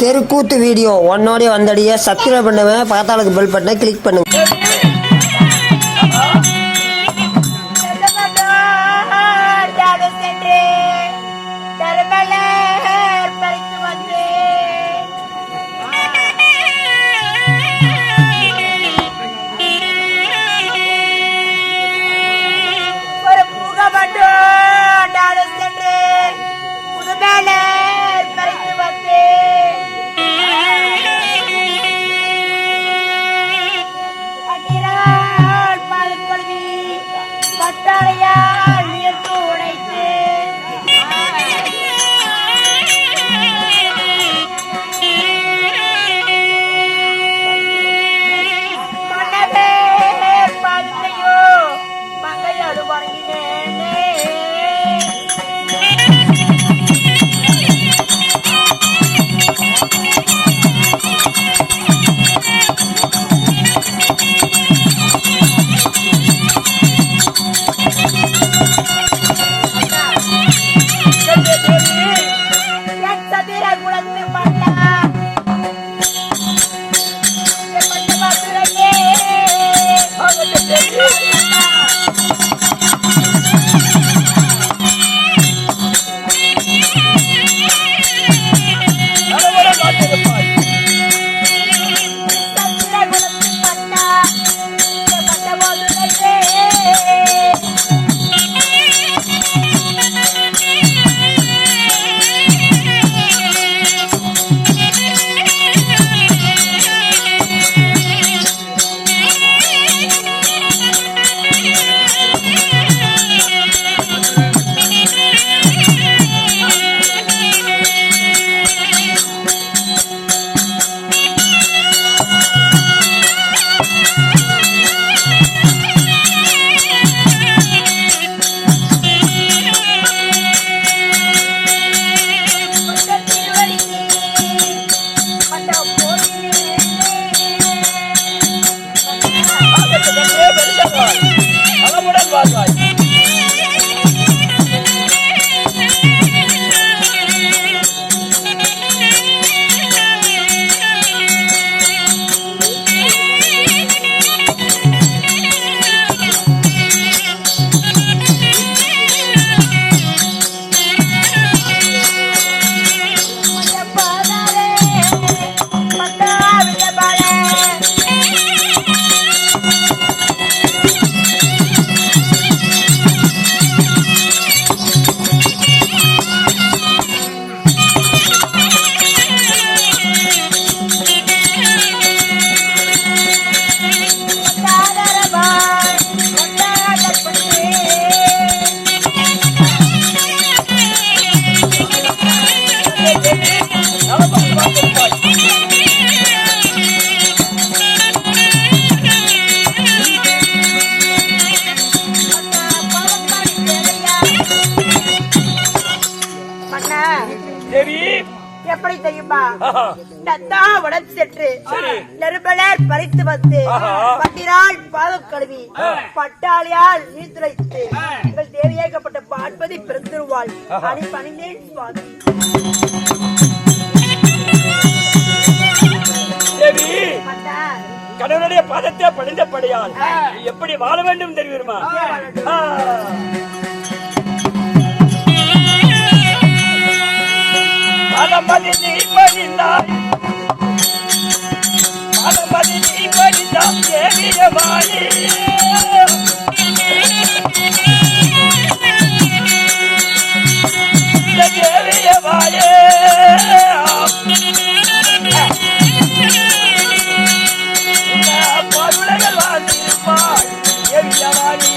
தெருக்கூத்து video ஒன்னோடய வந்தடிய subscribe பண்ணுவேன். பக்கத்தாளுக்கு bell பட்டனை கிளிக் பண்ணுங்க. எப்படி தெரியுமா? நத்தாவுடன் சென்று நெருப்பலர் பறித்து வந்து பட்டிரால் பாதம் கழுவி பட்டாளியால் நீர்த்துளைத்து உங்கள் தேவியாக்கப்பட்ட பான்பதி பிறந்திருவாள். அணி பணிந்தேன் சுவாமி. கடவுளுடைய பாதத்தை பணிந்தபடியால் எப்படி வாழ வேண்டும் தெரியுமா? மதமதி நீ படிந்தாய், மதமதி நீ படிந்தாய் தேவியவாணி. தேவியவாணி பொருளைகள் வாழ்ந்திருப்பாள். தேவியவாணி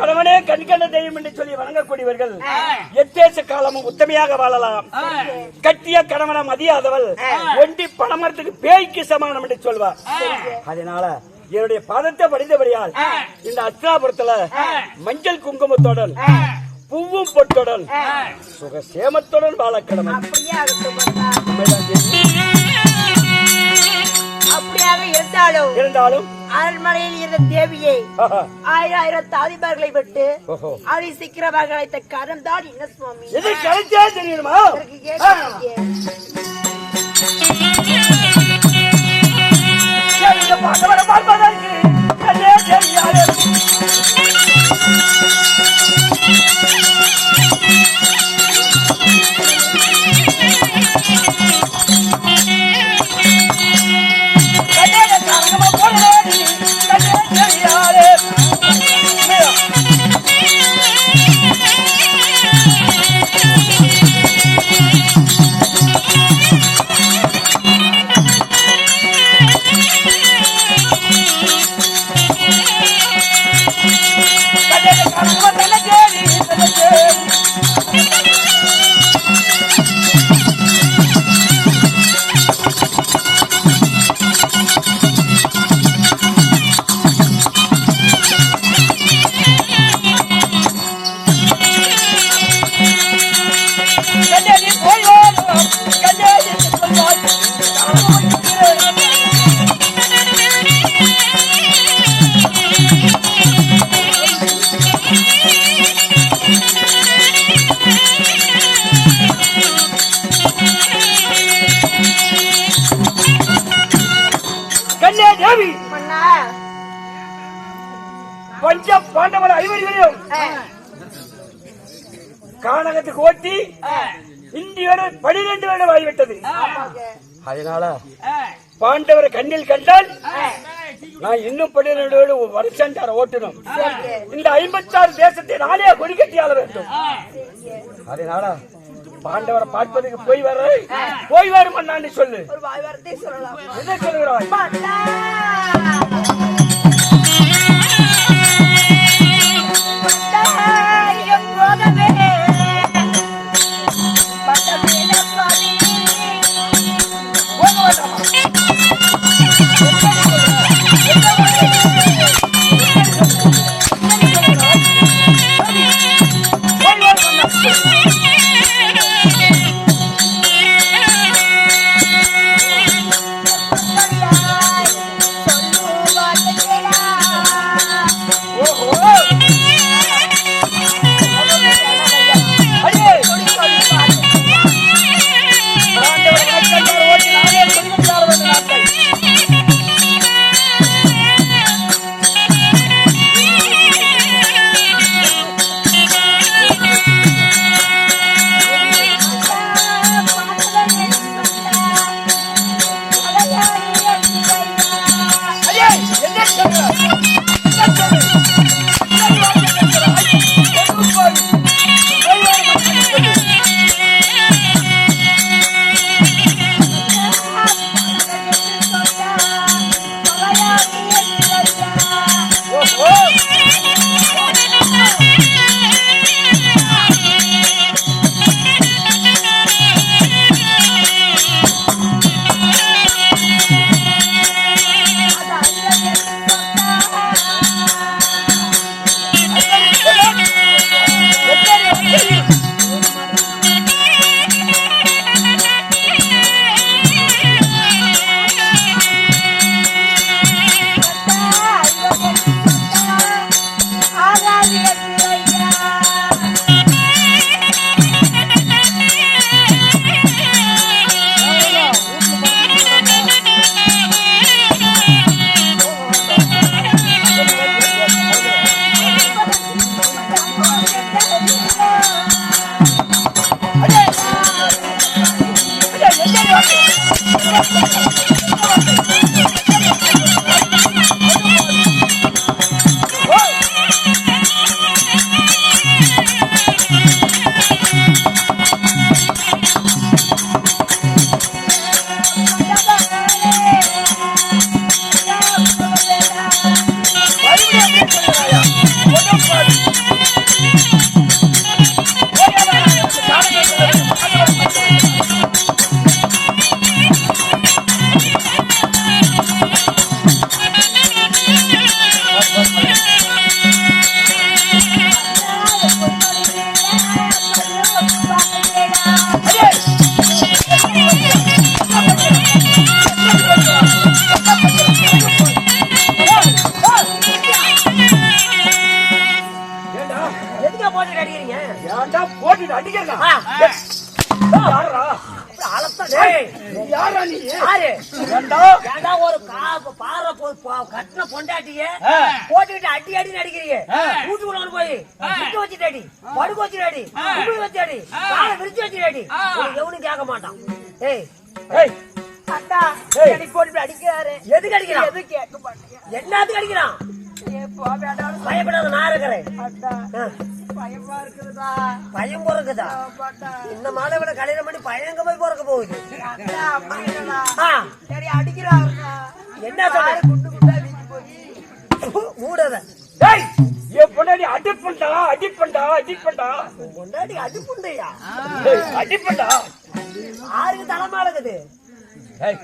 கணவனே கண்கண்ட தெய்வம் என்று சொல்லி வணங்கக்கூடியவர்கள் எத்தேச காலமும் உத்தமையாக வாழலாம். கட்டிய கணவனை மதியாதவள் ஒண்டி பணமரத்துக்கு பேய்க்கு சமானம் என்று சொல்வார். அதனால என்னுடைய பாதத்தை படிந்தபடியால் இந்த அஸ்திராபுரத்துல மஞ்சள் குங்குமத்துடன் பூவும் பொட்டுடன் சுகசேமத்துடன் வாழ கடமை. அப்படியாக இருந்தாலும் அரண்மனையில் இருந்த தேவியை 1000 தாதிமார்களை விட்டு அதை சீக்கிரமாக அழைத்த காரணம் தான் என்ன சுவாமி? இது கழிச்சே தெரியுமா? பஞ்ச பாண்டவர் 5 பேரும் கானகத்துக்கு ஓட்டி இந்தியோடு 12 வருடம் ஆகிவிட்டது. அதனால பாண்டவரை கண்ணில் கண்டால் நான் இன்னும் 12 வருஷம் ஓட்டணும். இந்த 56 தேசத்தை நானே கொடிக்கட்டி ஆள வேண்டும். அதனால பாண்டவரை பார்ப்பதற்கு போய் வரும் அண்ணான்னு சொல்லு. என்ன சொல்லுகிறாய்? What டேய், யாரா நீ? யாரு? ஏண்டா? ஏன்டா ஒரு பாறை கட்டின பொண்டாட்டிய போட்டுக்கிட்டு அடி அடி நடிக்கிறீங்க? வீட்டுக்குள்ள போய் விட்டு வச்சுட்டாடி, படுக்க வச்சுட்டாடி, கும்பி வச்சாடி, காலை விரிச்சு வச்சுட்டாடி. எவனும் கேட்க மாட்டான். ஏய் ஏய், அண்ணா, ஏய். என்னை போட்டு அடிக்கிறாரு. எதுக்கு அடிக்கிறான்? எது கேட்க மாட்டேங்க. என்னத்துக்கு அடிக்கிறான்? பயப்படாத, நான் இருக்கிறேன். பயமா இருக்குதா? பயம் பிறக்குதா? இந்த மாலை விட கல்யாணம் பண்ணி பயங்க போய் பிறக்க போகுது. சரி, அடிக்கிறாரு. என்ன சொல்ற? குண்டு குண்டா வீட்டு போய் மூடத. டேய், என் பொண்டாடி அடிப்பண்டா, அடிப்பண்டா, அடிப்பண்டா. பொண்டாடி அடிப்புண்டையா? அடிப்பண்டா. ஆருக்கு தலைமா இருக்குது? ஏய்,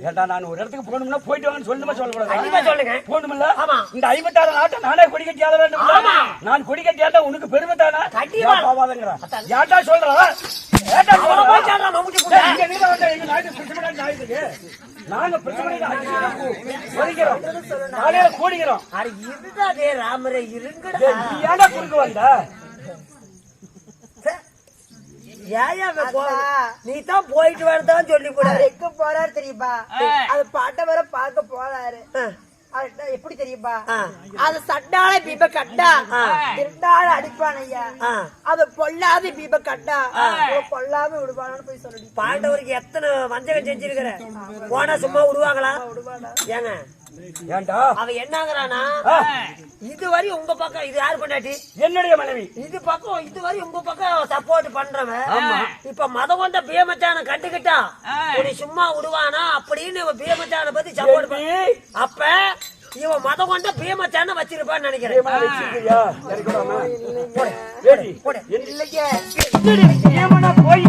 ஏண்டா நான் ஒரு இடத்துக்கு போகணும்னா போயிட்டு வாங்கன்னு சொல்லுமா சொல்லக்கூடாது? கண்டிப்பா சொல்லுங்க. போகணுமில்ல? ஆமா. இந்த 56 நாட்டை நானே கொடி கட்டி ஆள வேண்டும். நான் கொடி கட்டி ஆண்டா உனக்கு பெருமை தானே? கண்டிப்பா. போவாதங்கிறா. ஏன்டா சொல்றா? ஏன்டா சொல்றா? போயிட்டாரா மம்முட்டி புள்ள? டேய், இங்க நீங்க வந்து எங்க நாட்டு பிரச்சனை நாயுதுக்கு. நாங்க பிரச்சனை வருகிறோம். நாளையில கூடிக்கிறோம். அட இதுதான் டே ராமரே, இருங்கடா. டேய், நீ ஏன்டா குறுக்கு வந்த? நீ தான் போயிட்டு வரதான் சொல்லி போட. எங்க போறாரு தெரியுமா? அது பாட்ட வர பாக்க போறாரு. எப்படி தெரியுமா? அது சட்டால பீப கட்டா இருந்தாலும் அடிப்பான் ஐயா. அது பொல்லாத பீப கட்டா பொல்லாம விடுவானு போய் சொல்லி. பாண்டவருக்கு எத்தனை வஞ்சகம் செஞ்சிருக்கிற? போனா சும்மா விடுவாங்களா? ஏங்க ஏன்டா அவ என்னங்கிறானா, இதுவரை உங்க பக்கம், இது யாரு பொண்டாட்டி? என்னுடைய மனைவி. இது பக்கம் இதுவரை உங்க பக்கம் சப்போர்ட் பண்றவன் இப்ப மதம் கொண்ட பீமச்சான கண்டுகிட்டா உன்னை சும்மா விடுவானா அப்படின்னு இவன் பீமச்சான பத்தி சப்போர்ட் பண்ணி, அப்ப இவன் மதம் கொண்ட பீமச்சான வச்சிருப்பான்னு நினைக்கிறேன். வச்சிருக்கியா? எனக்கு போய்